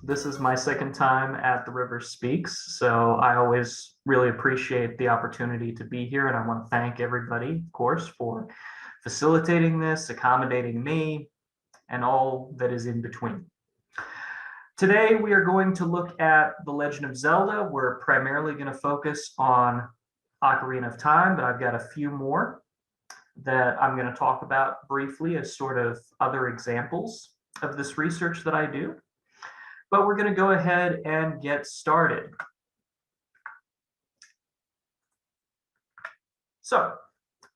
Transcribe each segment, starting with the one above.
This is my second time at The River Speaks, so I always really appreciate the opportunity to be here, and I want to thank everybody, of course, for facilitating this, accommodating me, and all that is in between. Today, we are going to look at The Legend of Zelda. We're primarily going to focus on Ocarina of Time, but I've got a few more that I'm going to talk about briefly as sort of other examples of this research that I do. But we're going to go ahead and get started. So,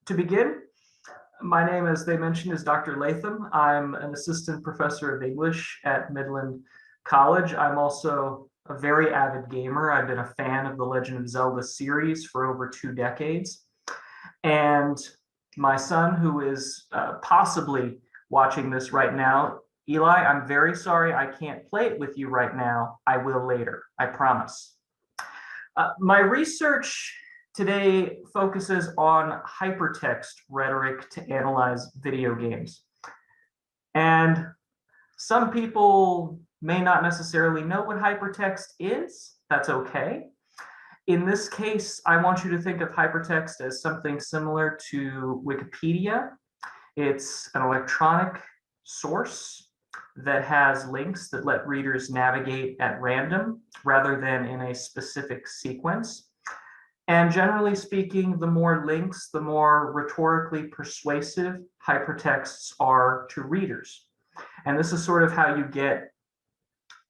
to begin, my name, as they mentioned, is Dr. Latham. I'm an assistant professor of English at Midland College. I'm also a very avid gamer. I've been a fan of the Legend of Zelda series for over 2 decades. And my son, who is possibly watching this right now, Eli, I'm very sorry I can't play it with you right now. I will later, I promise. My research today focuses on hypertext rhetoric to analyze video games. And some people may not necessarily know what hypertext is. That's okay. In this case, I want you to think of hypertext as something similar to Wikipedia. It's an electronic source that has links that let readers navigate at random rather than in a specific sequence. And generally speaking, the more links, the more rhetorically persuasive hypertexts are to readers. And this is sort of how you get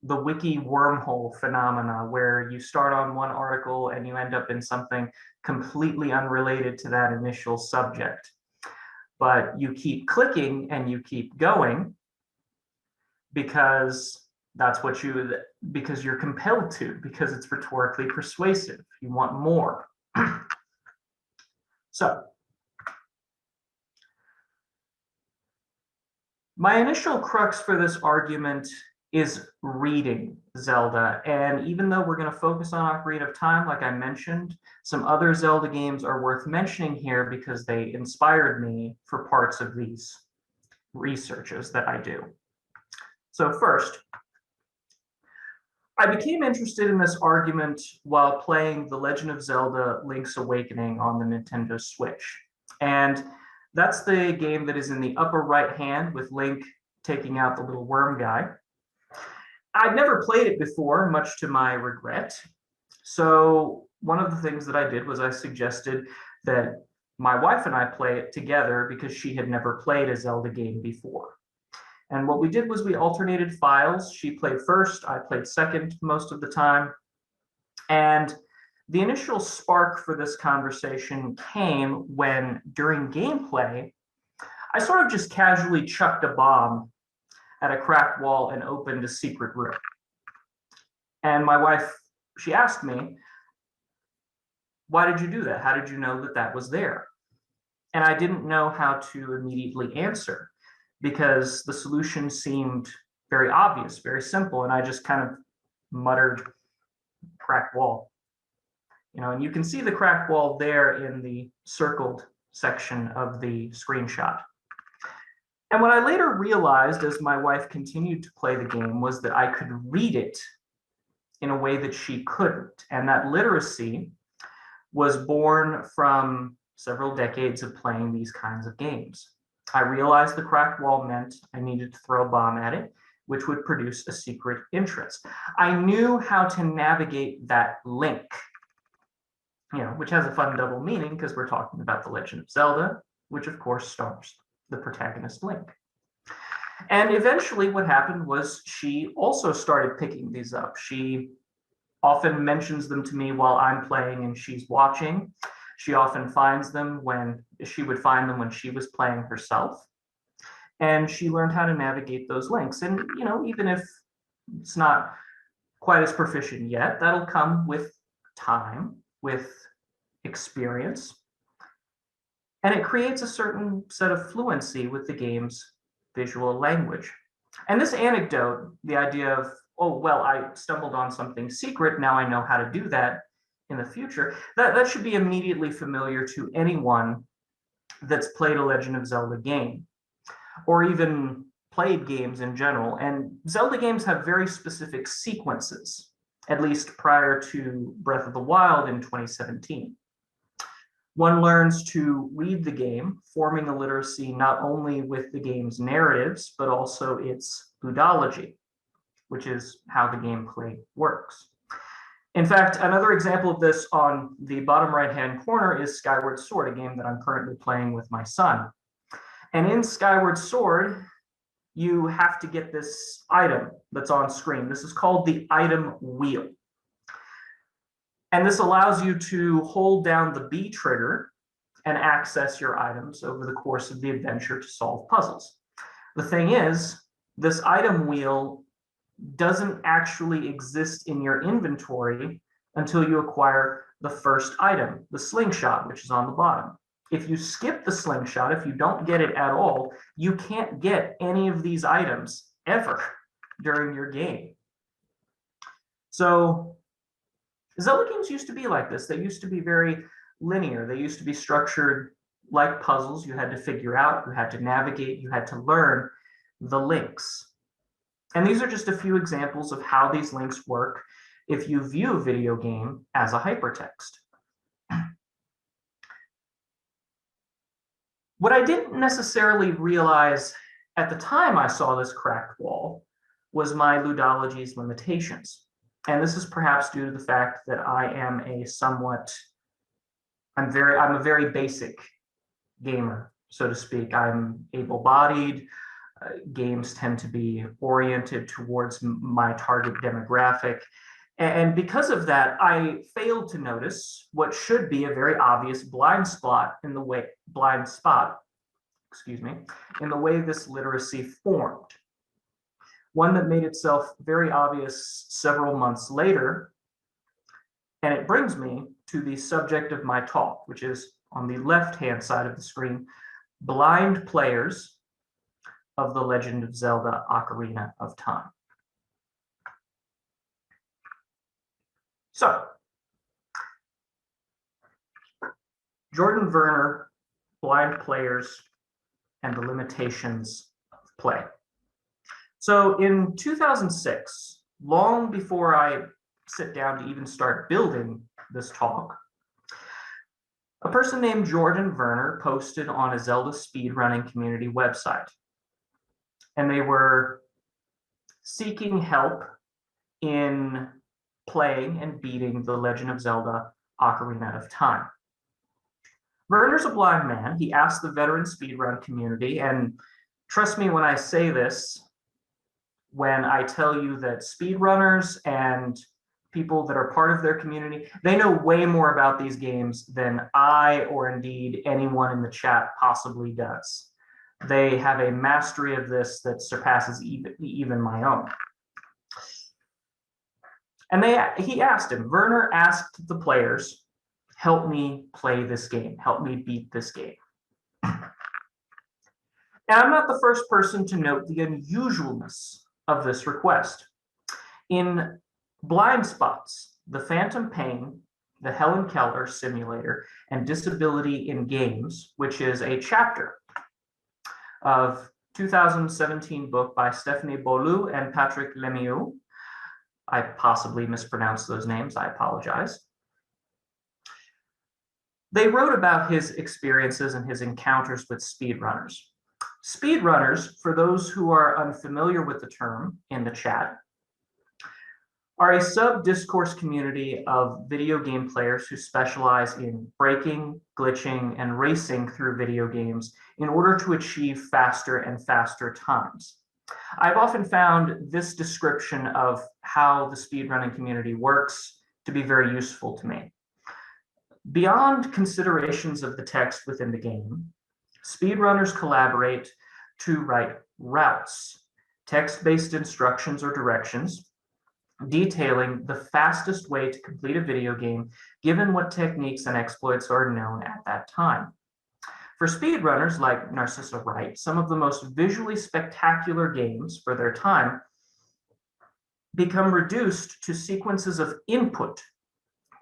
the wiki wormhole phenomena, where you start on one article and you end up in something completely unrelated to that initial subject. But you keep clicking and you keep going because because you're compelled to, because it's rhetorically persuasive. You want more. So, my initial crux for this argument is reading Zelda. And even though we're going to focus on Ocarina of Time, like I mentioned, some other Zelda games are worth mentioning here because they inspired me for parts of these researches that I do. So first, I became interested in this argument while playing The Legend of Zelda: Link's Awakening on the Nintendo Switch. And that's the game that is in the upper right hand with Link taking out the little worm guy. I'd never played it before, much to my regret. So one of the things that I did was I suggested that my wife and I play it together because she had never played a Zelda game before. And what we did was we alternated files. She played first, I played second most of the time. And the initial spark for this conversation came when, during gameplay, I sort of just casually chucked a bomb at a cracked wall and opened a secret room. And my wife, she asked me, "Why did you do that? How did you know that that was there?" And I didn't know how to immediately answer because the solution seemed very obvious, very simple. And I just kind of muttered, "Cracked wall." And you can see the cracked wall there in the circled section of the screenshot. And what I later realized as my wife continued to play the game was that I could read it in a way that she couldn't. And that literacy was born from several decades of playing these kinds of games. I realized the cracked wall meant I needed to throw a bomb at it, which would produce a secret entrance. I knew how to navigate that link, which has a fun double meaning because we're talking about The Legend of Zelda, which of course stars the protagonist Link. And eventually what happened was she also started picking these up. She often mentions them to me while I'm playing and she's watching. She often finds them when she would find them when she was playing herself. And she learned how to navigate those links. And, even if it's not quite as proficient yet, that'll come with time, with experience. And it creates a certain set of fluency with the game's visual language. And this anecdote, the idea of, oh, well, I stumbled on something secret, now I know how to do that in the future, that should be immediately familiar to anyone that's played a Legend of Zelda game. Or even played games in general, and Zelda games have very specific sequences, at least prior to Breath of the Wild in 2017. One learns to read the game, forming a literacy not only with the game's narratives, but also its ludology, which is how the gameplay works. In fact, another example of this on the bottom right-hand corner is Skyward Sword, a game that I'm currently playing with my son. And in Skyward Sword, you have to get this item that's on screen. This is called the item wheel. And this allows you to hold down the B trigger and access your items over the course of the adventure to solve puzzles. The thing is, this item wheel doesn't actually exist in your inventory until you acquire the first item, the slingshot, which is on the bottom. If you skip the slingshot, if you don't get it at all, you can't get any of these items ever during your game. So Zelda games used to be like this. They used to be very linear. They used to be structured like puzzles. You had to figure out, you had to navigate, you had to learn the links. And these are just a few examples of how these links work if you view a video game as a hypertext. What I didn't necessarily realize at the time I saw this cracked wall was my ludology's limitations. And this is perhaps due to the fact that I am I'm a very basic gamer, so to speak. I'm able-bodied. Games tend to be oriented towards my target demographic. And because of that, I failed to notice what should be a very obvious blind spot in the way this literacy formed. One that made itself very obvious several months later. And it brings me to the subject of my talk, which is on the left-hand side of the screen, blind players of The Legend of Zelda: Ocarina of Time. So, Jordan Werner, blind players, and the limitations of play. So in 2006, long before I sit down to even start building this talk, a person named Jordan Werner posted on a Zelda speedrunning community website. And they were seeking help in playing and beating The Legend of Zelda: Ocarina of Time. Werner's a blind man. He asked the veteran speedrun community, and trust me when I say this, when I tell you that speedrunners and people that are part of their community, they know way more about these games than I or indeed anyone in the chat possibly does. They have a mastery of this that surpasses even my own. And he asked him, Werner asked the players, help me play this game, help me beat this game. And I'm not the first person to note the unusualness of this request. In Blind Spots, The Phantom Pain, the Helen Keller Simulator, and Disability in Games, which is a chapter of 2017 book by Stephanie Beaulieu and Patrick Lemieux. I possibly mispronounced those names, I apologize. They wrote about his experiences and his encounters with speedrunners. Speedrunners, for those who are unfamiliar with the term in the chat, are a sub-discourse community of video game players who specialize in breaking, glitching, and racing through video games in order to achieve faster and faster times. I've often found this description of how the speedrunning community works to be very useful to me. Beyond considerations of the text within the game, speedrunners collaborate to write routes, text-based instructions or directions, detailing the fastest way to complete a video game, given what techniques and exploits are known at that time. For speedrunners like Narcissa Wright, some of the most visually spectacular games for their time become reduced to sequences of input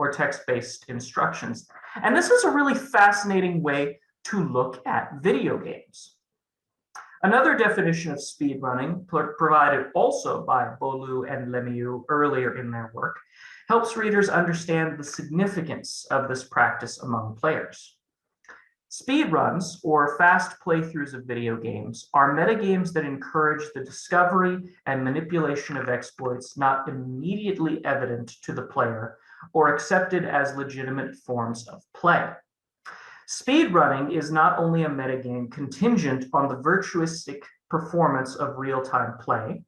or text-based instructions. And this is a really fascinating way to look at video games. Another definition of speedrunning, provided also by Beaulieu and Lemieux earlier in their work, helps readers understand the significance of this practice among players. Speedruns, or fast playthroughs of video games, are metagames that encourage the discovery and manipulation of exploits not immediately evident to the player or accepted as legitimate forms of play. Speedrunning is not only a metagame contingent on the virtuistic performance of real-time play,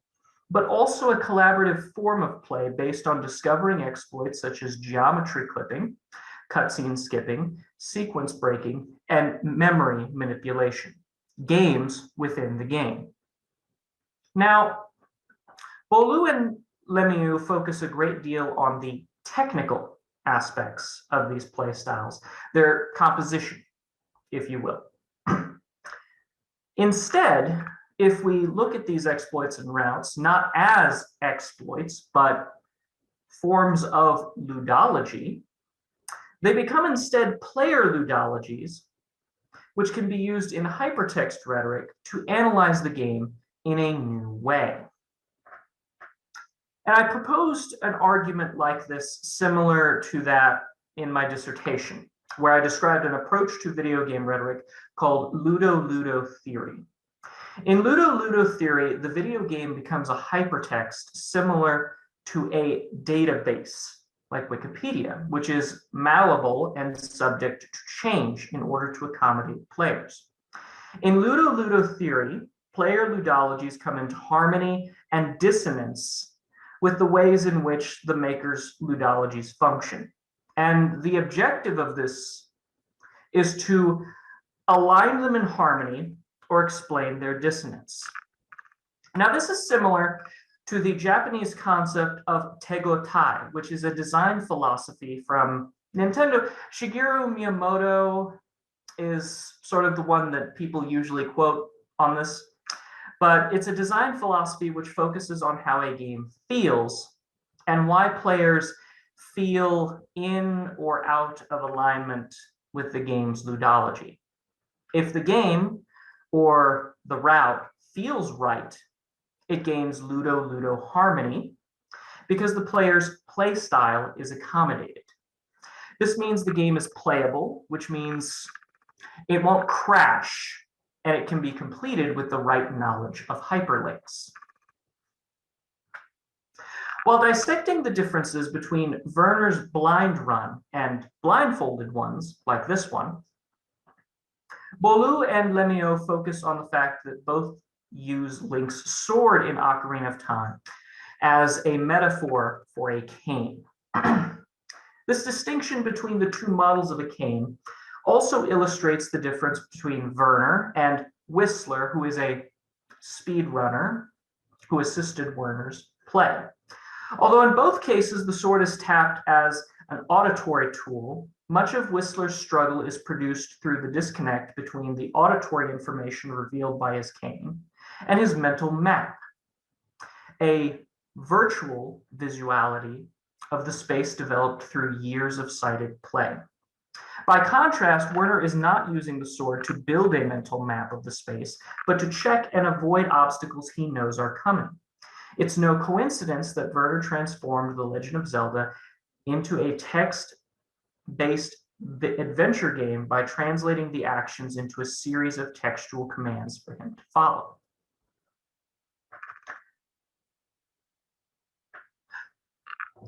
but also a collaborative form of play based on discovering exploits such as geometry clipping, cutscene skipping, sequence breaking, and memory manipulation, games within the game. Now, Beaulieu and Lemieux focus a great deal on the technical aspects of these play styles, their composition, if you will. Instead, if we look at these exploits and routes not as exploits, but forms of ludology, they become instead player ludologies, which can be used in hypertext rhetoric to analyze the game in a new way. And I proposed an argument like this similar to that in my dissertation, where I described an approach to video game rhetoric called Ludo-Ludo theory. In Ludo-Ludo theory, the video game becomes a hypertext similar to a database, like Wikipedia, which is malleable and subject to change in order to accommodate players. In Ludo-Ludo theory, player ludologies come into harmony and dissonance with the ways in which the maker's ludologies function. And the objective of this is to align them in harmony or explain their dissonance. Now, this is similar to the Japanese concept of tegotai, which is a design philosophy from Nintendo. Shigeru Miyamoto is sort of the one that people usually quote on this, but it's a design philosophy which focuses on how a game feels and why players feel in or out of alignment with the game's ludology. If the game or the route feels right, it gains Ludo-Ludo harmony because the player's play style is accommodated. This means the game is playable, which means it won't crash, and it can be completed with the right knowledge of hyperlinks. While dissecting the differences between Werner's blind run and blindfolded ones, like this one, Beaulieu and Lemieux focus on the fact that both use Link's sword in Ocarina of Time as a metaphor for a cane. This distinction between the two models of a cane also illustrates the difference between Werner and Whistler, who is a speedrunner who assisted Werner's play. Although in both cases the sword is tapped as an auditory tool, much of Whistler's struggle is produced through the disconnect between the auditory information revealed by his cane and his mental map, a virtual visuality of the space developed through years of sighted play. By contrast, Werner is not using the sword to build a mental map of the space, but to check and avoid obstacles he knows are coming. It's no coincidence that Werner transformed The Legend of Zelda into a text-based adventure game by translating the actions into a series of textual commands for him to follow.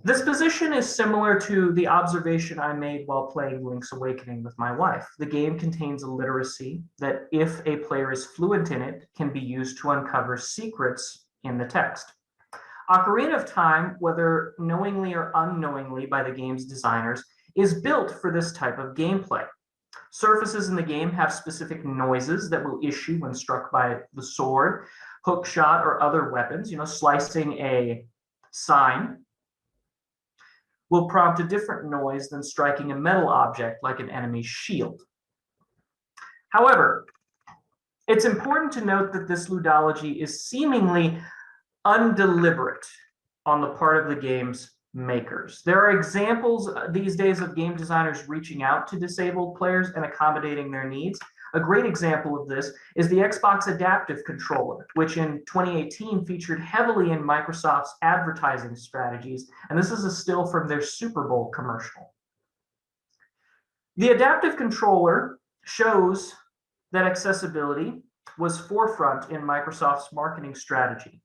This position is similar to the observation I made while playing Link's Awakening with my wife. The game contains a literacy that, if a player is fluent in it, can be used to uncover secrets in the text. Ocarina of Time, whether knowingly or unknowingly by the game's designers, is built for this type of gameplay. Surfaces in the game have specific noises that will issue when struck by the sword, hook shot, or other weapons. Slicing a sign will prompt a different noise than striking a metal object like an enemy's shield. However, it's important to note that this ludology is seemingly undeliberate on the part of the game's makers. There are examples these days of game designers reaching out to disabled players and accommodating their needs. A great example of this is the Xbox Adaptive Controller, which in 2018 featured heavily in Microsoft's advertising strategies, and this is a still from their Super Bowl commercial. The Adaptive Controller shows that accessibility was forefront in Microsoft's marketing strategy.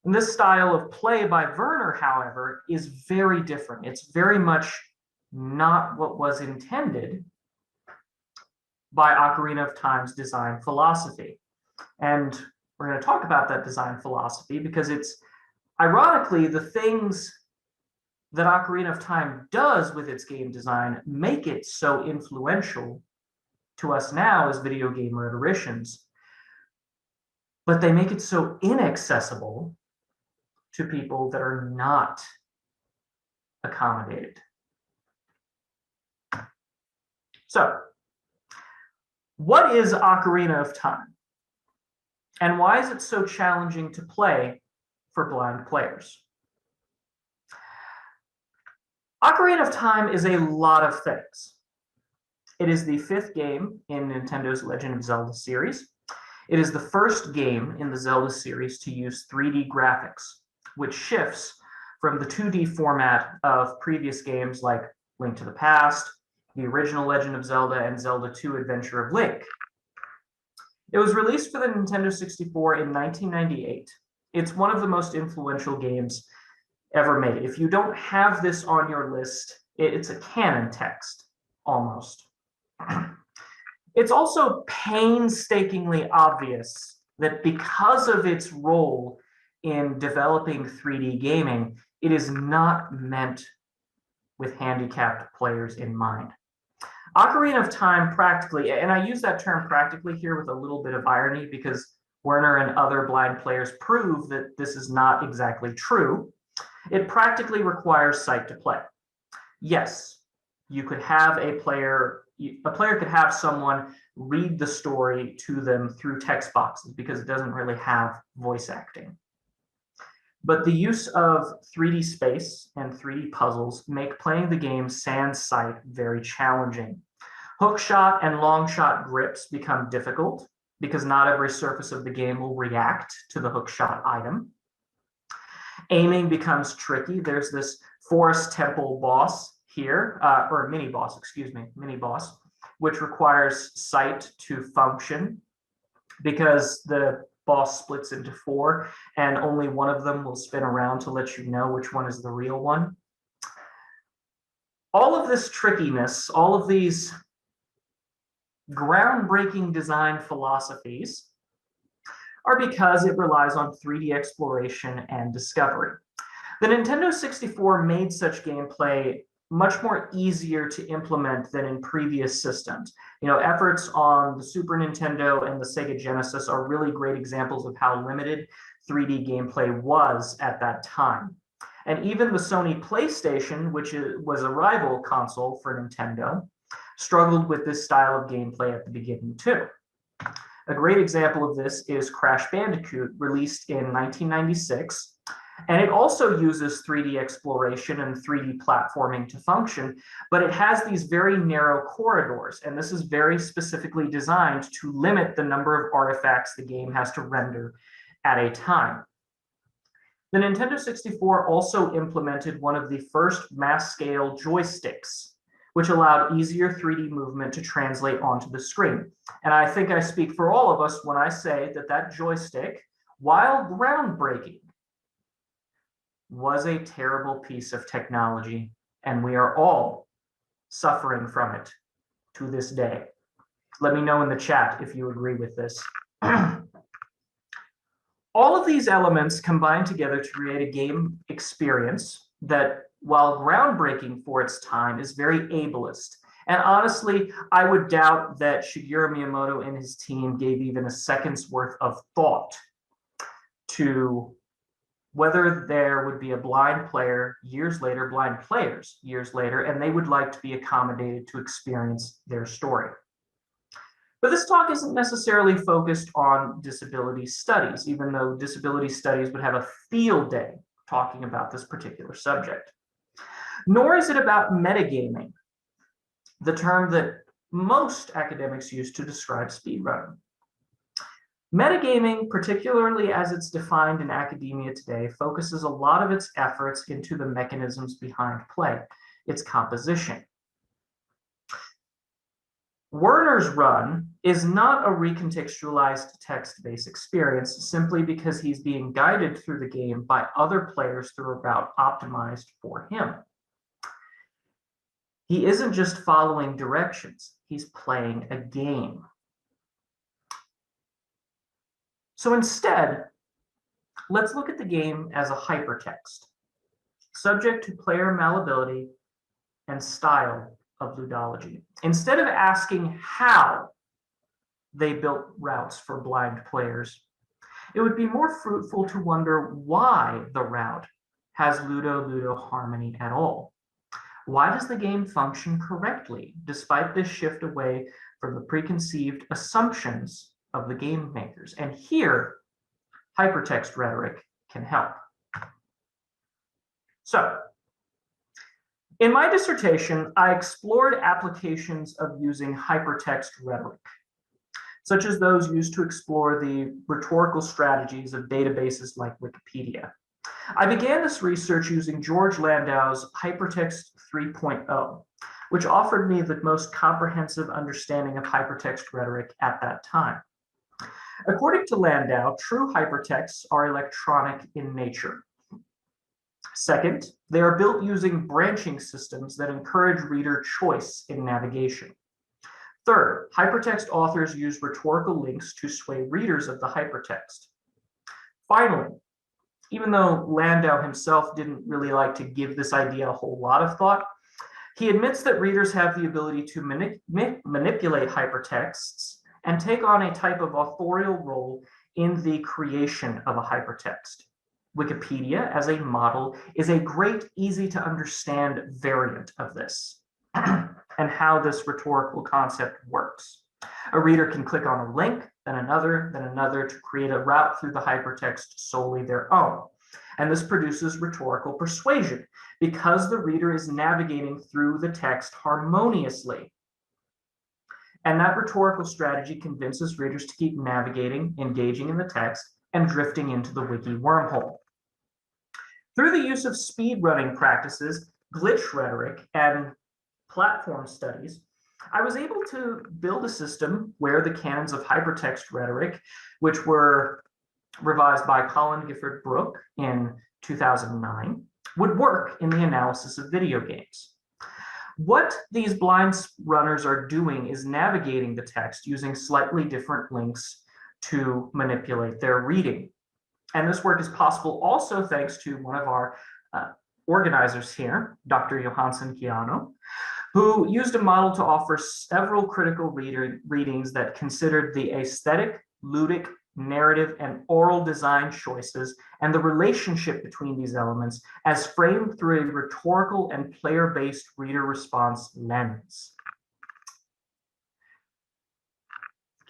And this style of play by Werner, however, is very different. It's very much not what was intended by Ocarina of Time's design philosophy. And we're going to talk about that design philosophy because it's ironically the things that Ocarina of Time does with its game design make it so influential to us now as video game rhetoricians, but they make it so inaccessible to people that are not accommodated. So, what is Ocarina of Time? And why is it so challenging to play for blind players? Ocarina of Time is a lot of things. It is the 5th game in Nintendo's Legend of Zelda series. It is the first game in the Zelda series to use 3D graphics, which shifts from the 2D format of previous games like Link to the Past, the original Legend of Zelda, and Zelda 2: Adventure of Link. It was released for the Nintendo 64 in 1998. It's one of the most influential games ever made. If you don't have this on your list, it's a canon text, almost. It's also painstakingly obvious that because of its role in developing 3D gaming, it is not meant with handicapped players in mind. Ocarina of Time practically, and I use that term practically here with a little bit of irony because Werner and other blind players prove that this is not exactly true. It practically requires sight to play. Yes, you could have a player could have someone read the story to them through text boxes because it doesn't really have voice acting. But the use of 3D space and 3D puzzles make playing the game sans sight very challenging. Hookshot and longshot grips become difficult because not every surface of the game will react to the hookshot item. Aiming becomes tricky. There's this Forest Temple boss here, or mini boss, which requires sight to function because the boss splits into 4 and only one of them will spin around to let you know which one is the real one. All of this trickiness, all of these groundbreaking design philosophies are because it relies on 3D exploration and discovery. The Nintendo 64 made such gameplay much more easier to implement than in previous systems. Efforts on the Super Nintendo and the Sega Genesis are really great examples of how limited 3D gameplay was at that time. And even the Sony PlayStation, which was a rival console for Nintendo, struggled with this style of gameplay at the beginning too. A great example of this is Crash Bandicoot, released in 1996. And it also uses 3D exploration and 3D platforming to function, but it has these very narrow corridors, and this is very specifically designed to limit the number of artifacts the game has to render at a time. The Nintendo 64 also implemented one of the first mass-scale joysticks, which allowed easier 3D movement to translate onto the screen. And I think I speak for all of us when I say that that joystick, while groundbreaking, was a terrible piece of technology, and we are all suffering from it to this day. Let me know in the chat if you agree with this. All of these elements combine together to create a game experience that, while groundbreaking for its time, is very ableist. And honestly, I would doubt that Shigeru Miyamoto and his team gave even a second's worth of thought to whether there would be a blind player blind players years later, and they would like to be accommodated to experience their story. But this talk isn't necessarily focused on disability studies, even though disability studies would have a field day talking about this particular subject. Nor is it about metagaming, the term that most academics use to describe speedrunning. Metagaming, particularly as it's defined in academia today, focuses a lot of its efforts into the mechanisms behind play, its composition. Werner's run is not a recontextualized text-based experience simply because he's being guided through the game by other players through a route optimized for him. He isn't just following directions, he's playing a game. So instead, let's look at the game as a hypertext, subject to player malleability and style of ludology. Instead of asking how they built routes for blind players, it would be more fruitful to wonder why the route has ludo-ludo harmony at all. Why does the game function correctly, despite this shift away from the preconceived assumptions of the game makers? And here, hypertext rhetoric can help. So, in my dissertation, I explored applications of using hypertext rhetoric, such as those used to explore the rhetorical strategies of databases like Wikipedia. I began this research using George Landau's Hypertext 3.0, which offered me the most comprehensive understanding of hypertext rhetoric at that time. According to Landau, true hypertexts are electronic in nature. Second, they are built using branching systems that encourage reader choice in navigation. Third, hypertext authors use rhetorical links to sway readers of the hypertext. Finally, even though Landau himself didn't really like to give this idea a whole lot of thought, he admits that readers have the ability to manipulate hypertexts and take on a type of authorial role in the creation of a hypertext. Wikipedia, as a model, is a great, easy to understand variant of this and how this rhetorical concept works. A reader can click on a link, then another to create a route through the hypertext solely their own. And this produces rhetorical persuasion because the reader is navigating through the text harmoniously. And that rhetorical strategy convinces readers to keep navigating, engaging in the text, and drifting into the wiki wormhole. Through the use of speedrunning practices, glitch rhetoric, and platform studies, I was able to build a system where the canons of hypertext rhetoric, which were revised by Colin Gifford Brooke in 2009, would work in the analysis of video games. What these blind runners are doing is navigating the text using slightly different links to manipulate their reading. And this work is possible also thanks to one of our organizers here, Dr. Johansson Keanu, who used a model to offer several critical readings that considered the aesthetic, ludic, narrative, and oral design choices and the relationship between these elements as framed through a rhetorical and player-based reader response lens.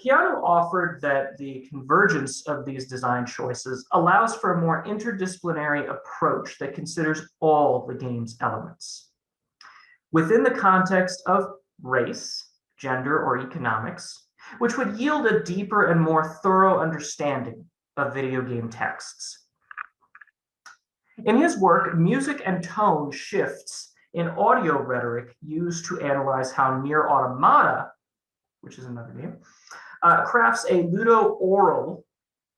Keanu offered that the convergence of these design choices allows for a more interdisciplinary approach that considers all the game's elements. Within the context of race, gender, or economics, which would yield a deeper and more thorough understanding of video game texts. In his work, music and tone shifts in audio rhetoric used to analyze how Nier Automata, which is another game, crafts a ludo-oral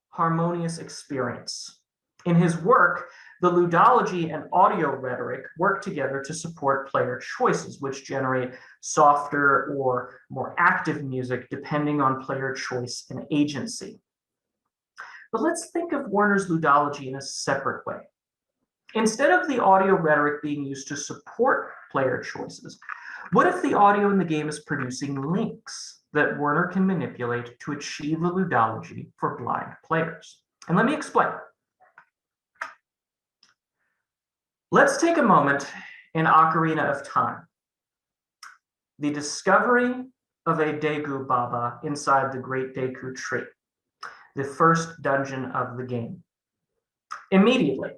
harmonious experience. In his work, the ludology and audio rhetoric work together to support player choices, which generate softer or more active music depending on player choice and agency. But let's think of Werner's ludology in a separate way. Instead of the audio rhetoric being used to support player choices, what if the audio in the game is producing links that Werner can manipulate to achieve the ludology for blind players? And let me explain. Let's take a moment in Ocarina of Time. The discovery of a Deku Baba inside the Great Deku Tree, the first dungeon of the game. Immediately,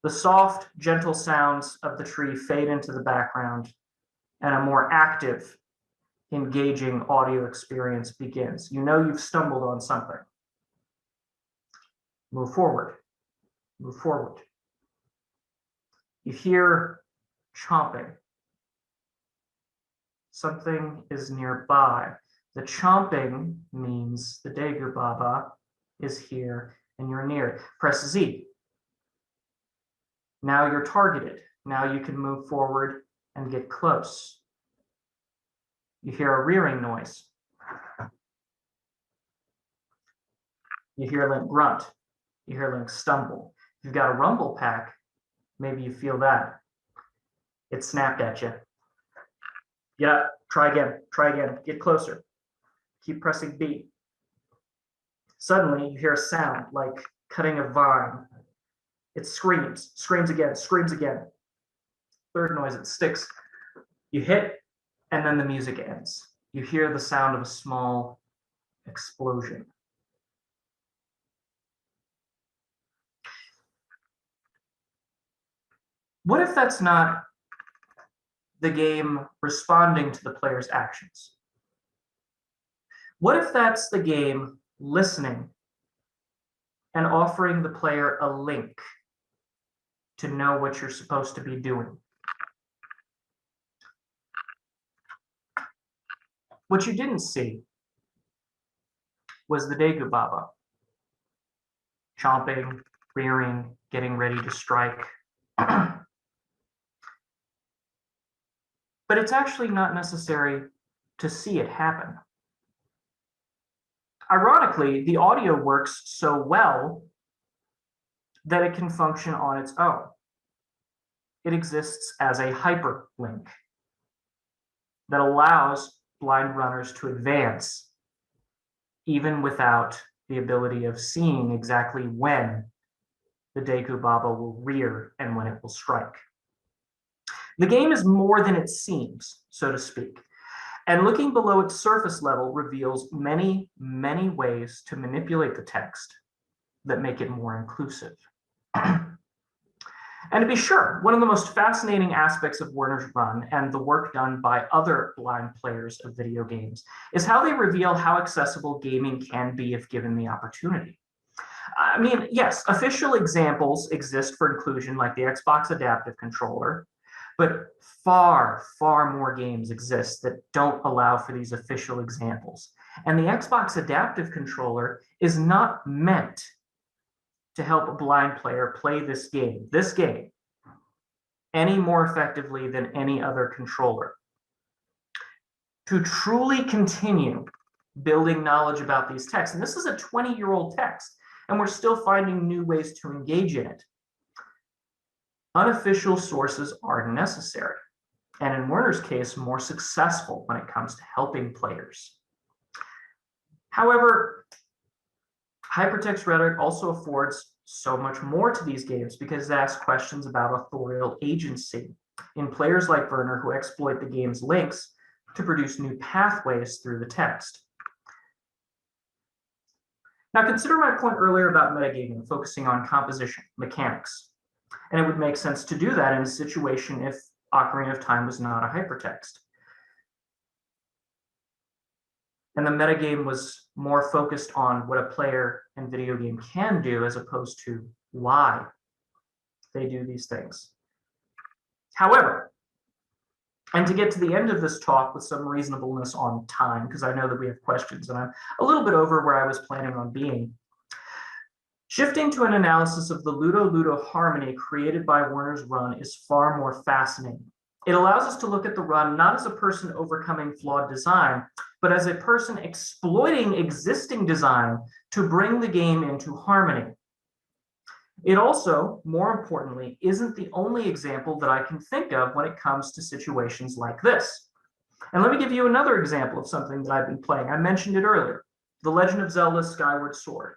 the soft, gentle sounds of the tree fade into the background, and a more active, engaging audio experience begins. You know you've stumbled on something. Move forward, move forward. You hear chomping. Something is nearby. The chomping means the Daegu Baba is here and you're near it. Press Z. Now you're targeted. Now you can move forward and get close. You hear a rearing noise. You hear Link grunt. You hear Link stumble. If you've got a rumble pack, maybe you feel that. It snapped at you. Yeah, try again, get closer. Keep pressing B. Suddenly you hear a sound like cutting a vine. It screams again, screams again. Third noise, it sticks. You hit, and then the music ends. You hear the sound of a small explosion. What if that's not the game responding to the player's actions? What if that's the game listening and offering the player a link to know what you're supposed to be doing? What you didn't see was the Daegu Baba chomping, rearing, getting ready to strike. But it's actually not necessary to see it happen. Ironically, the audio works so well that it can function on its own. It exists as a hyperlink that allows blind runners to advance even without the ability of seeing exactly when the Daegu Baba will rear and when it will strike. The game is more than it seems, so to speak, and looking below its surface level reveals many, many ways to manipulate the text that make it more inclusive. And to be sure, one of the most fascinating aspects of Werner's Run and the work done by other blind players of video games is how they reveal how accessible gaming can be if given the opportunity. I mean, yes, official examples exist for inclusion like the Xbox Adaptive Controller, but far, far more games exist that don't allow for these official examples. And the Xbox Adaptive Controller is not meant to help a blind player play this game, any more effectively than any other controller. To truly continue building knowledge about these texts, and this is a 20-year-old text, and we're still finding new ways to engage in it. Unofficial sources are necessary, and in Werner's case, more successful when it comes to helping players. However, hypertext rhetoric also affords so much more to these games because it asks questions about authorial agency in players like Werner who exploit the game's links to produce new pathways through the text. Now consider my point earlier about metagaming, focusing on composition, mechanics. And it would make sense to do that in a situation if Ocarina of Time was not a hypertext. And the metagame was more focused on what a player in video game can do as opposed to why they do these things. However, and to get to the end of this talk with some reasonableness on time, because I know that we have questions and I'm a little bit over where I was planning on being, shifting to an analysis of the Ludo-Ludo harmony created by Werner's Run is far more fascinating. It allows us to look at the run not as a person overcoming flawed design, but as a person exploiting existing design to bring the game into harmony. It also, more importantly, isn't the only example that I can think of when it comes to situations like this. And let me give you another example of something that I've been playing. I mentioned it earlier, The Legend of Zelda Skyward Sword.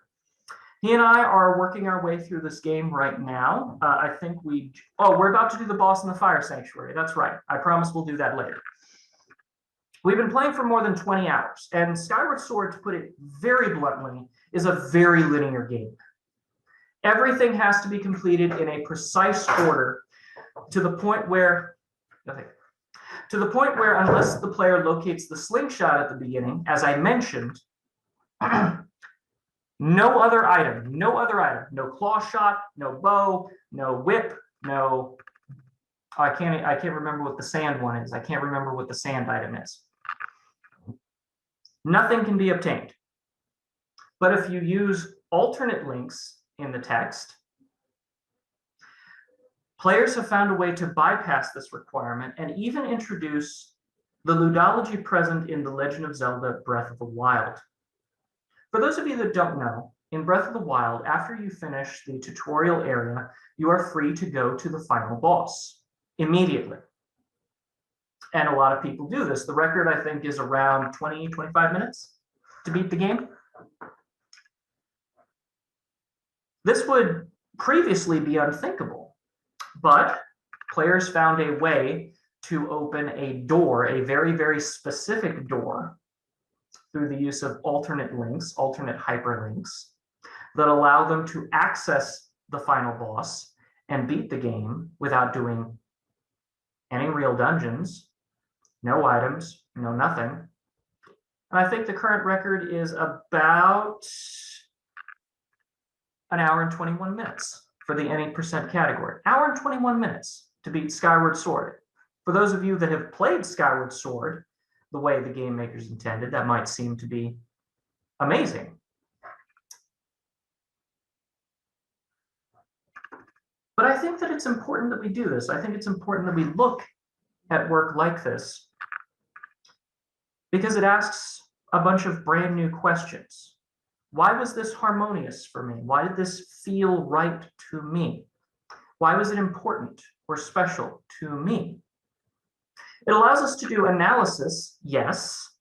He and I are working our way through this game right now. I think we're about to do the boss in the Fire Sanctuary. That's right. I promise we'll do that later. We've been playing for more than 20 hours, and Skyward Sword, to put it very bluntly, is a very linear game. Everything has to be completed in a precise order to the point where, To the point where unless the player locates the slingshot at the beginning, as I mentioned, no other item, no claw shot, no bow, no whip, no, I can't remember what the sand one is. I can't remember what the sand item is. Nothing can be obtained. But if you use alternate links in the text, players have found a way to bypass this requirement and even introduce the ludology present in The Legend of Zelda: Breath of the Wild. For those of you that don't know, in Breath of the Wild, after you finish the tutorial area, you are free to go to the final boss immediately. And a lot of people do this. The record, I think, is around 20, 25 minutes to beat the game. This would previously be unthinkable, but players found a way to open a door, a very, very specific door, through the use of alternate links, alternate hyperlinks, that allow them to access the final boss and beat the game without doing any real dungeons, no items, no nothing. And I think the current record is about an hour and 21 minutes for the any percent category. Hour and 21 minutes to beat Skyward Sword. For those of you that have played Skyward Sword the way the game makers intended, that might seem to be amazing. But I think that it's important that we do this. I think it's important that we look at work like this because it asks a bunch of brand new questions. Why was this harmonious for me? Why did this feel right to me? Why was it important or special to me? It allows us to do analysis, yes,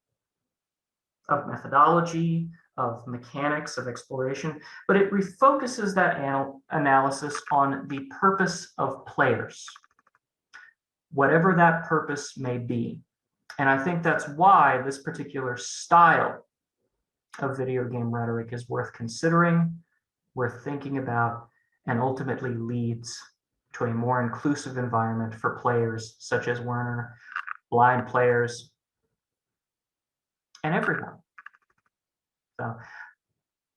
of methodology, of mechanics, of exploration, but it refocuses that analysis on the purpose of players, whatever that purpose may be. And I think that's why this particular style of video game rhetoric is worth considering, worth thinking about, and ultimately leads to a more inclusive environment for players such as Werner, blind players, and everyone. So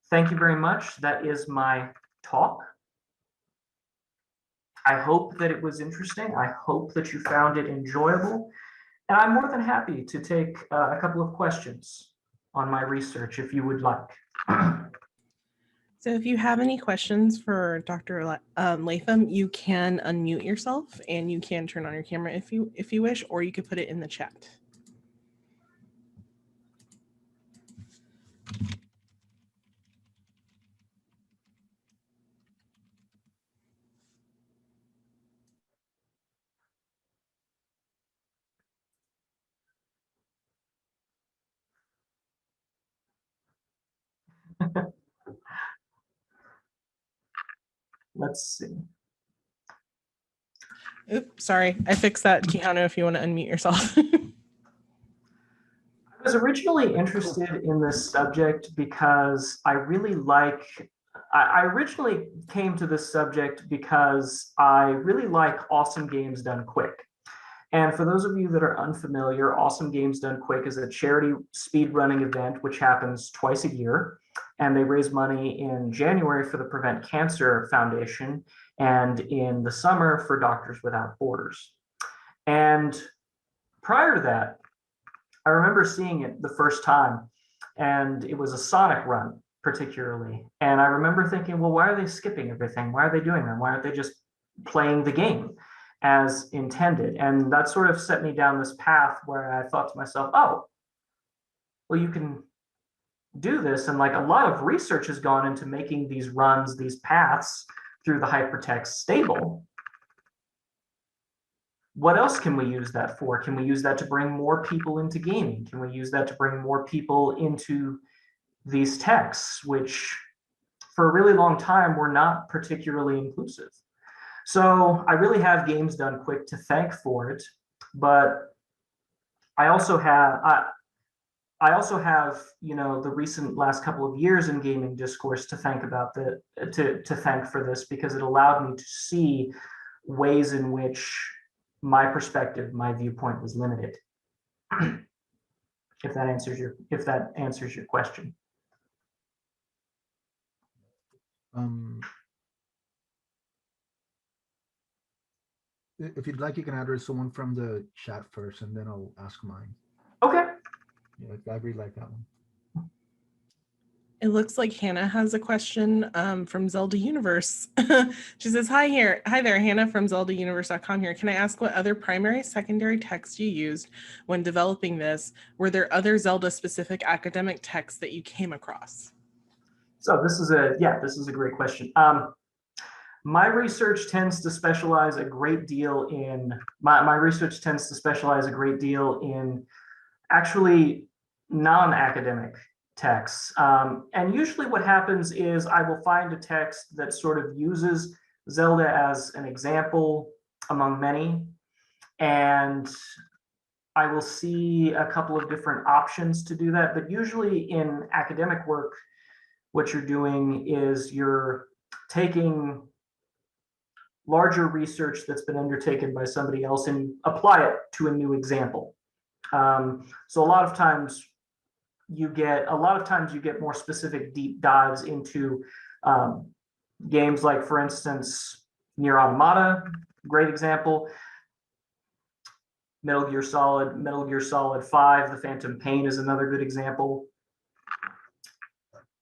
thank you very much. That is my talk. I hope that it was interesting. I hope that you found it enjoyable. And I'm more than happy to take a couple of questions on my research if you would like. So if you have any questions for Dr. Latham, you can unmute yourself and you can turn on your camera if you wish, or you could put it in the chat. Let's see. Oops, sorry. I fixed that. Keanu, if you want to unmute yourself. I was originally interested in this subject because I originally came to this subject because I really like Awesome Games Done Quick. And for those of you that are unfamiliar, Awesome Games Done Quick is a charity speedrunning event which happens twice a year. And they raise money in January for the Prevent Cancer Foundation and in the summer for Doctors Without Borders. And prior to that, I remember seeing it the first time, and it was a Sonic run particularly. And I remember thinking, well, why are they skipping everything? Why are they doing that? Why aren't they just playing the game as intended? And that sort of set me down this path where I thought to myself, oh, well, you can do this. And like a lot of research has gone into making these runs, these paths through the hypertext stable. What else can we use that for? Can we use that to bring more people into gaming? Can we use that to bring more people into these texts, which for a really long time were not particularly inclusive? So I really have Games Done Quick to thank for it, but I also have, you know, the recent last couple of years in gaming discourse to thank about to thank for this, because it allowed me to see ways in which my perspective, my viewpoint was limited. If that answers your question. If you'd like, you can address someone from the chat first, and then I'll ask mine. Okay. Yeah, I really like that one. It looks like Hannah has a question from Zelda Universe. She says, hi there, Hannah from ZeldaUniverse.com here. Can I ask what other primary, secondary texts you used when developing this? Were there other Zelda-specific academic texts that you came across? So this is a great question. My research tends to specialize a great deal in actually non-academic texts. And usually what happens is I will find a text that sort of uses Zelda as an example among many, and I will see a couple of different options to do that. But usually in academic work, what you're doing is you're taking larger research that's been undertaken by somebody else and apply it to a new example. So a lot of times you get more specific deep dives into games like, for instance, Nier Automata, great example. Metal Gear Solid 5, The Phantom Pain is another good example.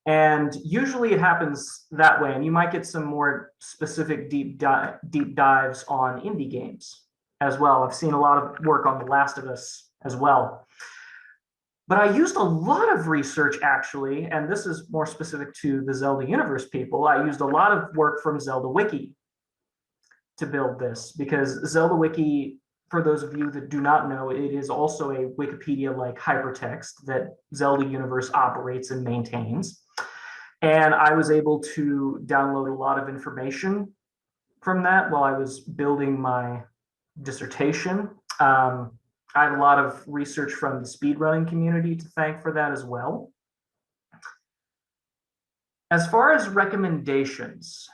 And usually it happens that way, and you might get some more specific deep dives on indie games as well. I've seen a lot of work on The Last of Us as well. But I used a lot of research, actually, and this is more specific to the Zelda Universe people. I used a lot of work from Zelda Wiki to build this, because Zelda Wiki, for those of you that do not know, it is also a Wikipedia-like hypertext that Zelda Universe operates and maintains. And I was able to download a lot of information from that while I was building my dissertation. I have a lot of research from the speedrunning community to thank for that as well. As far as recommendations,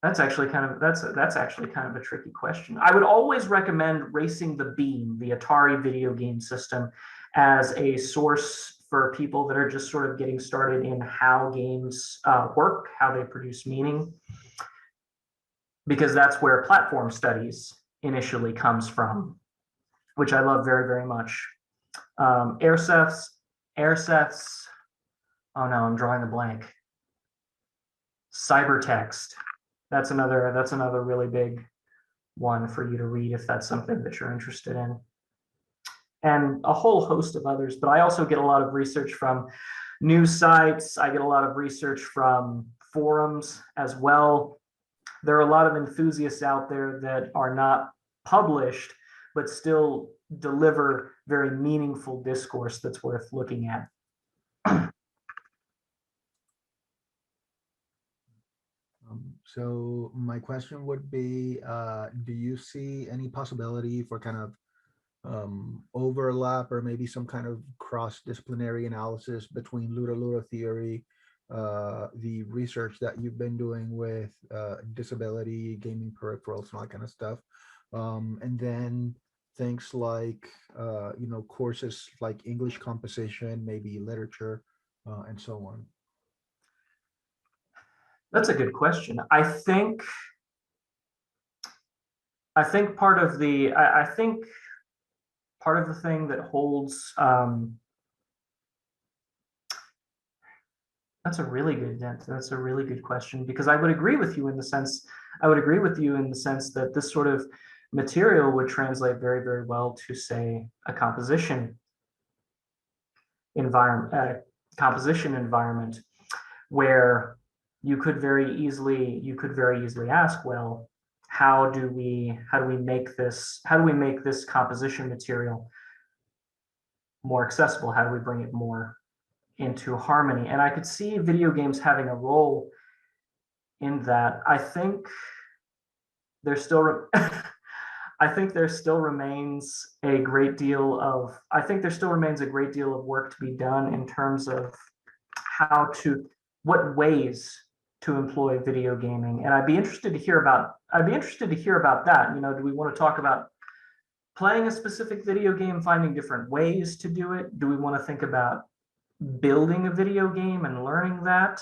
that's actually kind of a tricky question. I would always recommend Racing the Beam, the Atari video game system, as a source for people that are just sort of getting started in how games work, how they produce meaning, because that's where platform studies initially comes from, which I love very, very much. Airseth's, oh no, I'm drawing a blank. Cybertext, that's another really big one for you to read if that's something that you're interested in. And a whole host of others, but I also get a lot of research from news sites. I get a lot of research from forums as well. There are a lot of enthusiasts out there that are not published, but still deliver very meaningful discourse that's worth looking at. So my question would be, do you see any possibility for kind of overlap or maybe some kind of cross-disciplinary analysis between Ludo theory, the research that you've been doing with disability, gaming peripherals, and all that kind of stuff, and then things like, courses like English composition, maybe literature, and so on? That's a good question. I think part of the thing that holds that's a really good question, because I would agree with you in the sense that this sort of material would translate very, very well to, say, a composition environment, where you could very easily ask, well, how do we make this composition material more accessible? How do we bring it more into harmony? And I could see video games having a role in that. I think there still remains a great deal of work to be done in terms of what ways to employ video gaming. And I'd be interested to hear about that. Do we want to talk about playing a specific video game, finding different ways to do it? Do we want to think about building a video game and learning that?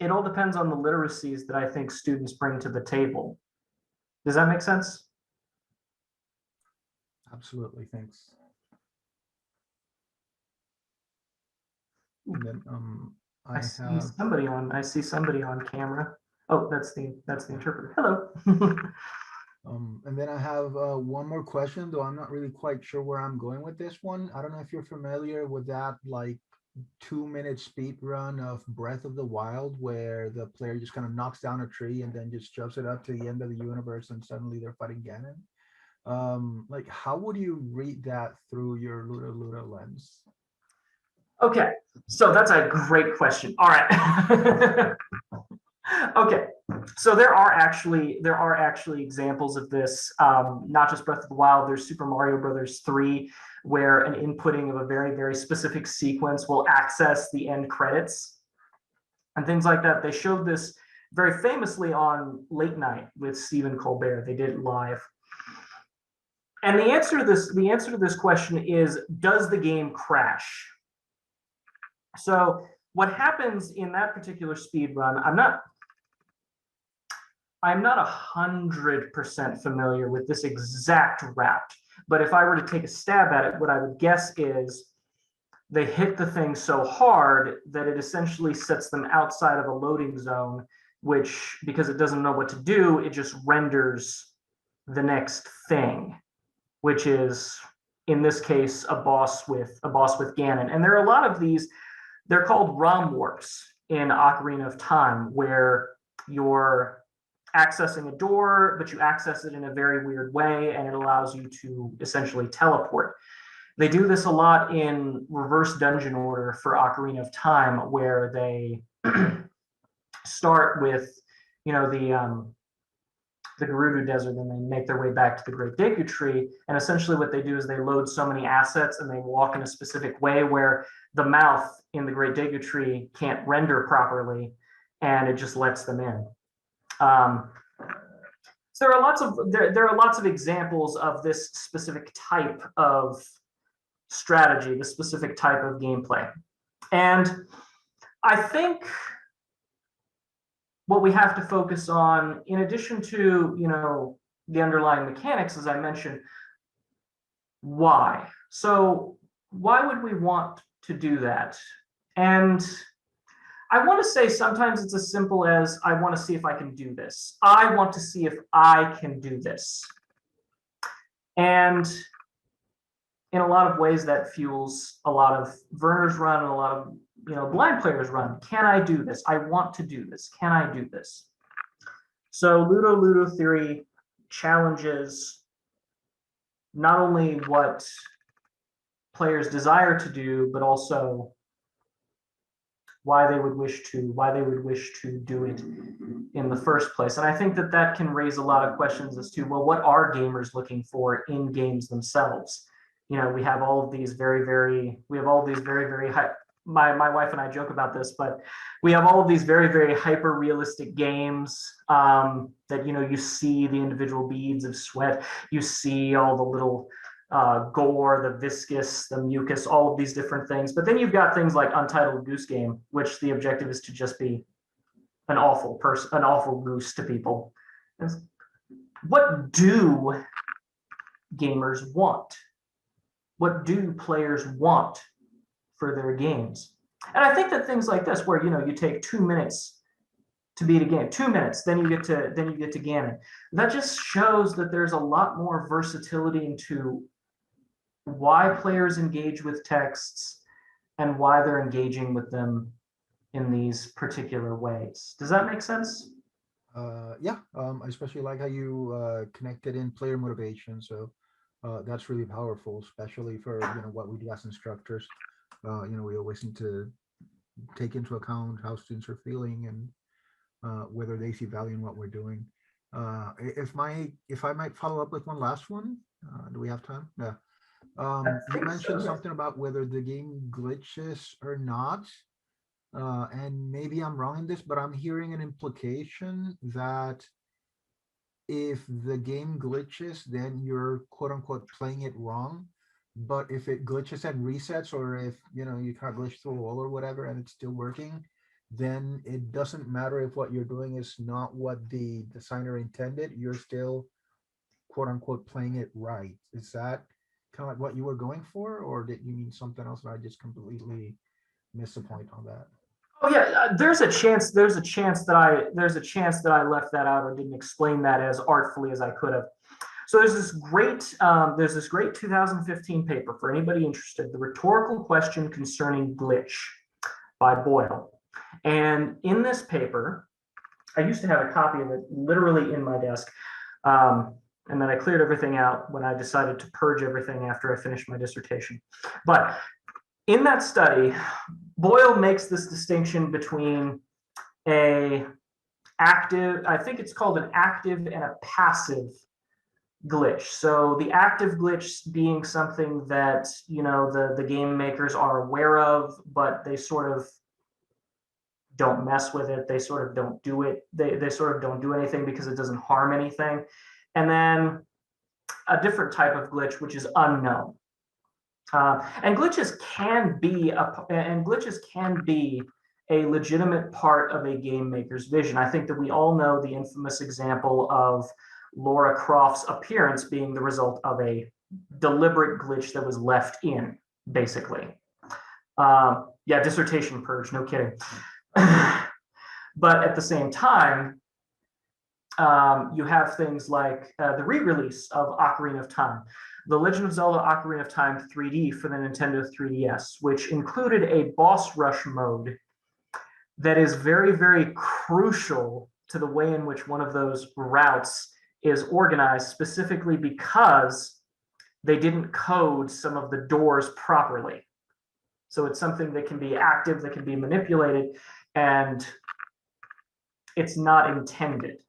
It all depends on the literacies that I think students bring to the table. Does that make sense? Absolutely, thanks. And then I see have somebody on camera. Oh, that's the interpreter. Hello. and then I have one more question, though I'm not really quite sure where I'm going with this one. I don't know if you're familiar with that like 2-minute speed run of Breath of the Wild, where the player just kind of knocks down a tree and then just shoves it up to the end of the universe and suddenly they're fighting Ganon. Like, how would you read that through your Ludo lens? Okay, so that's a great question. All right. Okay, so there are actually examples of this, not just Breath of the Wild. There's Super Mario Brothers 3, where an inputting of a very, very specific sequence will access the end credits and things like that. They showed this very famously on Late Night with Stephen Colbert. They did it live. And the answer to this question is, does the game crash? So what happens in that particular speed run, I'm not 100% familiar with this exact route, but if I were to take a stab at it, what I would guess is they hit the thing so hard that it essentially sets them outside of a loading zone, which, because it doesn't know what to do, it just renders the next thing, which is, in this case, a boss with Ganon. And there are a lot of these. They're called ROM warps in Ocarina of Time, where you're accessing a door, but you access it in a very weird way, and it allows you to essentially teleport. They do this a lot in Reverse Dungeon Order for Ocarina of Time, where they start with, the Gerudo Desert, and they make their way back to the Great Deku Tree. And essentially what they do is they load so many assets and they walk in a specific way where the mouth in the Great Deku Tree can't render properly, and it just lets them in. So there are lots of examples of this specific type of strategy, the specific type of gameplay. And I think what we have to focus on, in addition to, the underlying mechanics, as I mentioned, why? So why would we want to do that? And I want to say sometimes it's as simple as, I want to see if I can do this. I want to see if I can do this. And in a lot of ways that fuels a lot of Werner's run and a lot of blind players run. Can I do this? I want to do this. Can I do this? So Ludo theory challenges not only what players desire to do, but also why they would wish to do it in the first place. And I think that can raise a lot of questions as to, well, what are gamers looking for in games themselves? We have all of these very, very high. My wife and I joke about this, but we have all of these very, very hyper realistic games that, you see the individual beads of sweat, you see all the little gore, the viscous, the mucus, all of these different things. But then you've got things like Untitled Goose Game, which the objective is to just be an awful goose to people. What do gamers want? What do players want for their games? And I think that things like this, where you take 2 minutes to beat a game, 2 minutes, then you get to Ganon. That just shows that there's a lot more versatility into why players engage with texts and why they're engaging with them in these particular ways. Does that make sense? Yeah, I especially like how you connected in player motivation. So that's really powerful, especially for what we do as instructors. We always need to take into account how students are feeling and whether they see value in what we're doing. If I might follow up with one last one, do we have time? Yeah. You mentioned something about whether the game glitches or not. And maybe I'm wrong in this, but I'm hearing an implication that if the game glitches, then you're quote unquote playing it wrong. But if it glitches and resets, or if you know you can't glitch through a wall or whatever, and it's still working, then it doesn't matter if what you're doing is not what the designer intended. You're still quote unquote playing it right. Is that kind of like what you were going for, or did you mean something else and I just completely missed the point on that? Oh yeah, there's a chance. There's a chance that I left that out or didn't explain that as artfully as I could have. So there's this great 2015 paper for anybody interested, the rhetorical question concerning glitch by Boyle. And in this paper, I used to have a copy of it literally in my desk. And then I cleared everything out when I decided to purge everything after I finished my dissertation. But in that study, Boyle makes this distinction between a active, I think it's called an active and a passive glitch. So the active glitch being something that, you know, the game makers are aware of, but they sort of don't mess with it. They sort of don't do it. They sort of don't do anything because it doesn't harm anything. And then a different type of glitch, which is unknown. And glitches can be a legitimate part of a game maker's vision. I think that we all know the infamous example of Laura Croft's appearance being the result of a deliberate glitch that was left in, basically. Yeah, dissertation purge, no kidding. But at the same time, you have things like the re-release of Ocarina of Time, The Legend of Zelda Ocarina of Time 3D for the Nintendo 3DS, which included a boss rush mode that is very, very crucial to the way in which one of those routes is organized, specifically because they didn't code some of the doors properly. So it's something that can be active, that can be manipulated, and it's not intended.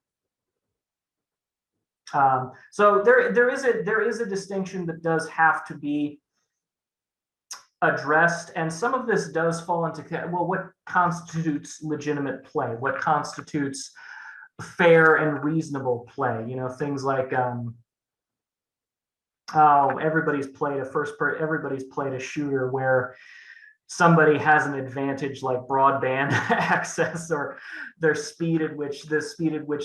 So there is a distinction that does have to be addressed, and some of this does fall into, well, what constitutes legitimate play? What constitutes fair and reasonable play? You know, things like everybody's played a shooter where somebody has an advantage like broadband access, or the speed at which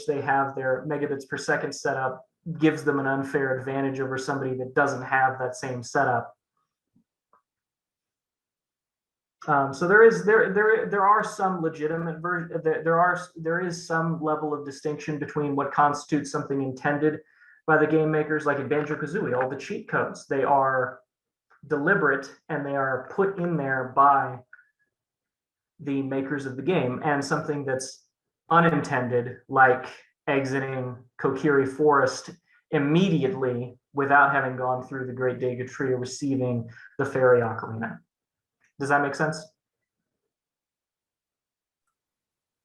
they have their megabits per second set up gives them an unfair advantage over somebody that doesn't have that same setup. So there are some legitimate there is some level of distinction between what constitutes something intended by the game makers, like in Banjo-Kazooie, all the cheat codes, they are deliberate and they are put in there by the makers of the game, and something that's unintended, like exiting Kokiri Forest immediately without having gone through the Great Dega Tree or receiving the Fairy Ocarina. Does that make sense?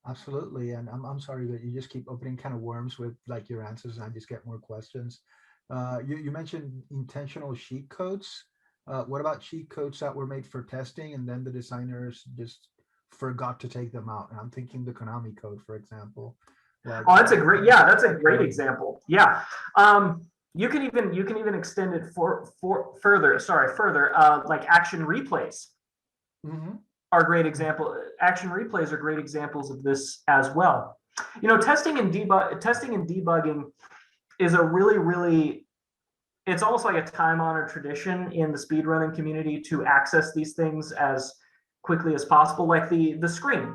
Absolutely. And I'm sorry that you just keep opening kind of worms with like your answers, and I just get more questions. You mentioned intentional cheat codes. What about cheat codes that were made for testing and then the designers just forgot to take them out? And I'm thinking the Konami code, for example. Like, oh, that's a great example. Yeah. You can even extend it further, like action replays. Mm-hmm. Are great example. Action replays are great examples of this as well. You know, testing and debugging is a really, it's almost like a time-honored tradition in the speedrunning community to access these things as quickly as possible, like the screen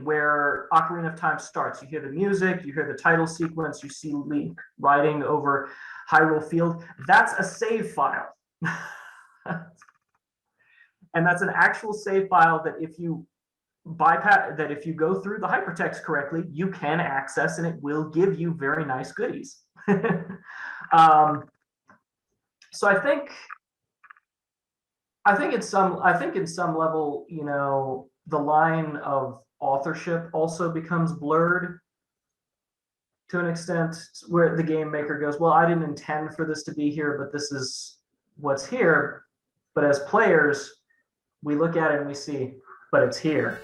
where Ocarina of Time starts. You hear the music, you hear the title sequence, you see Link riding over Hyrule Field. That's a save file. And that's an actual save file that if you go through the hypertext correctly, you can access, and it will give you very nice goodies. So I think in some level, you know, the line of authorship also becomes blurred to an extent, where the game maker goes, well, I didn't intend for this to be here, but this is what's here. But as players, we look at it and we see, but it's here.